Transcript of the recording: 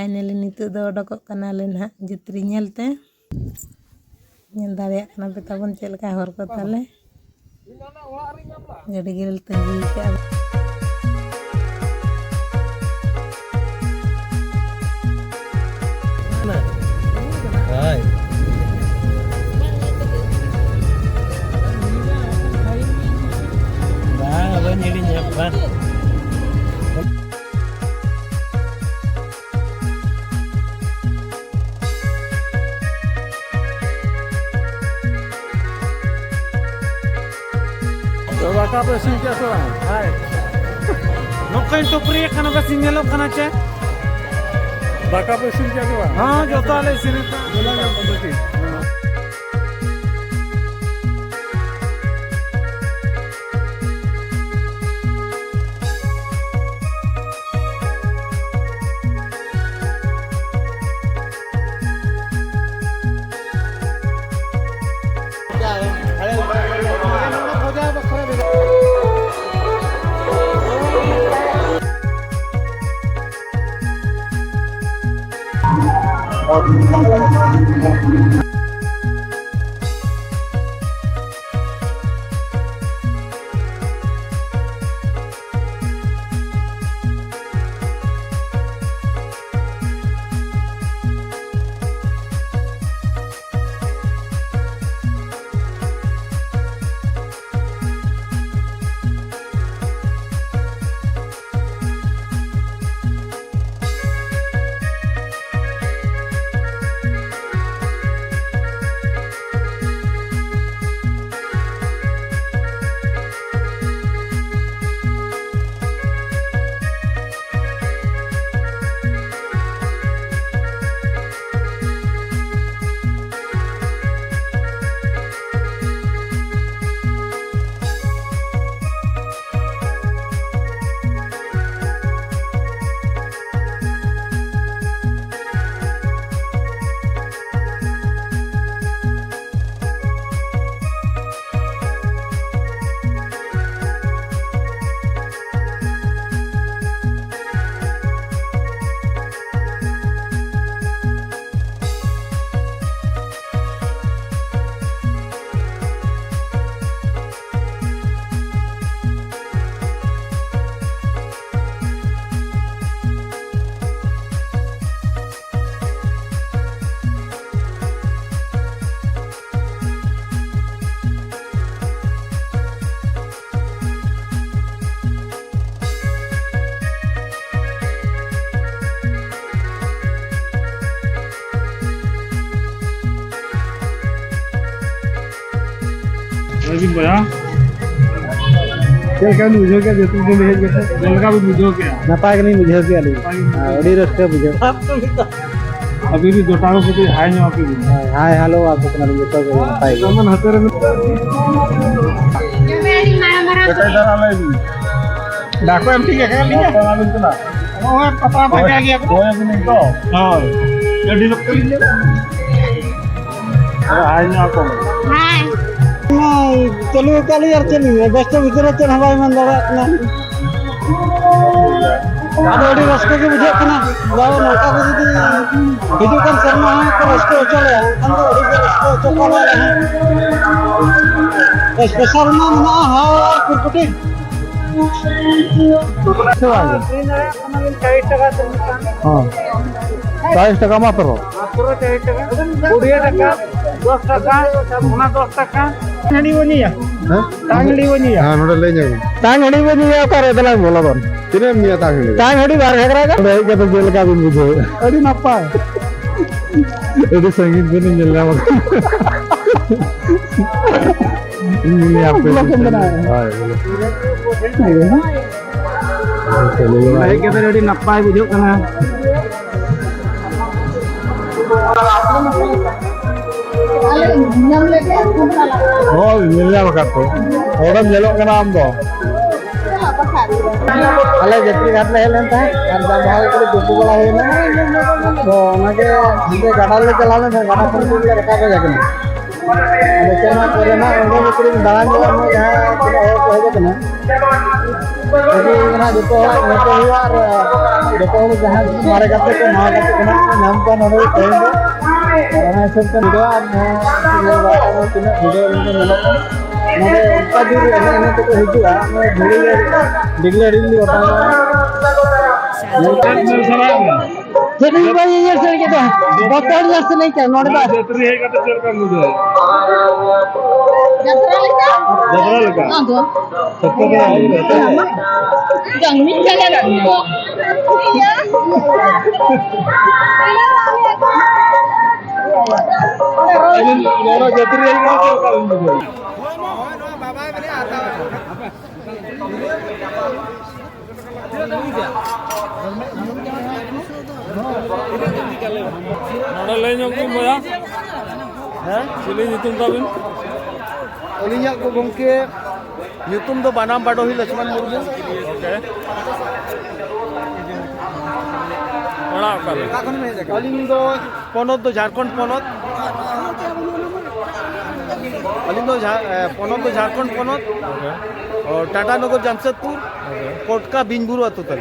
Finally नितो दो ओडोकोग कनाले ना जित्री नेलते नेल दाड़ेयाग कना पे ताबन चेद लेका हर को ताले गाड़ी गिरल तंगी का हाय bang abang jadinya bang coba kapan sih dia seorang hai nokain to pria kana basi nyelok kana che baka pe sih dia seorang ha jota le sini ta bola na bagi Lagi banyak. Saya kan muncul kan jatuh di leher kita. Jangka भी मुझे क्या? नापाक नहीं मुझे क्या ली? अड़ी रस्ते मुझे. अभी भी दो टांगों पे हाय नहीं आपके भी. हाय हेलो आपको अपना मुझे तो नापाक. कमन हतेरे में. कैसे डरा ले भी? डाको एम ठीक है क्या नहीं? डाको ना बिल्कुल ना. वो पता क्या गया? वो अभी नहीं तो. हाँ. जल्दी लोग कर लीजिए. अरे हाय नहीं आपको. हाय चलो कल यार चलिए बेस्ट भीतर चल हवाई मन लगा अपना अड़ी रास्ते के बुझे कना जाओ नौका को यदि हिजू कन शर्मा है तो रास्ते चले हम तो अड़ी रास्ते चले हैं स्पेशल ना ना हां कुरकुटी हां 40 টাকা মাত্র 40 টাকা 20 টাকা 10 টাকা 10 টাকা Tangli bani ya? Tangli bani ya? हां नोडे ले जाओ Tangli bani ya करे दला बोला बन तिने मिया tangli Tangli बार घगरा का भाई के तो जेल का भी मुझे अड़ी नप्पा itu संगीत भी नहीं मिल रहा ini apa भाई के तो अड़ी नप्पा बुझो कना oh मिलने वक्त तो orang jelok kena am do ale jetri घाट ले लेन था और जब भाई के दुपु वाला है ना तो ना के हमसे गाड़ा ले चला ले गाड़ा पर ले रखा के जाके ada channel korena udah mungkin dalam juga mau ya kita awal aja kena jadi kena jatuh luar jatuh jahat mare kata ke mau kata kena nampak orang itu karena sebetulnya video ada video ini melok mare tadi ini tuh hijau ah digler ini orang jadi भाई ये sir के तो बकौल जैसे नहीं क्या note बात जतरी है का चल कर मुझे जतरा लेका हां तो जंगली चले लगो नोरा जतरी है का चल कर मुझे नोरा ले जो को मोया हैं चली नितुम ताबिन अलिया को गंके nyutum do banam badohi Lakshman Murmu okay बड़ा कर अलिंग दो ponot do Jharkhand ponot अलिंग दो ponot do Jharkhand ponot और टाटा नगर जमशेदपुर कोटका बिंजबुरु अतुतल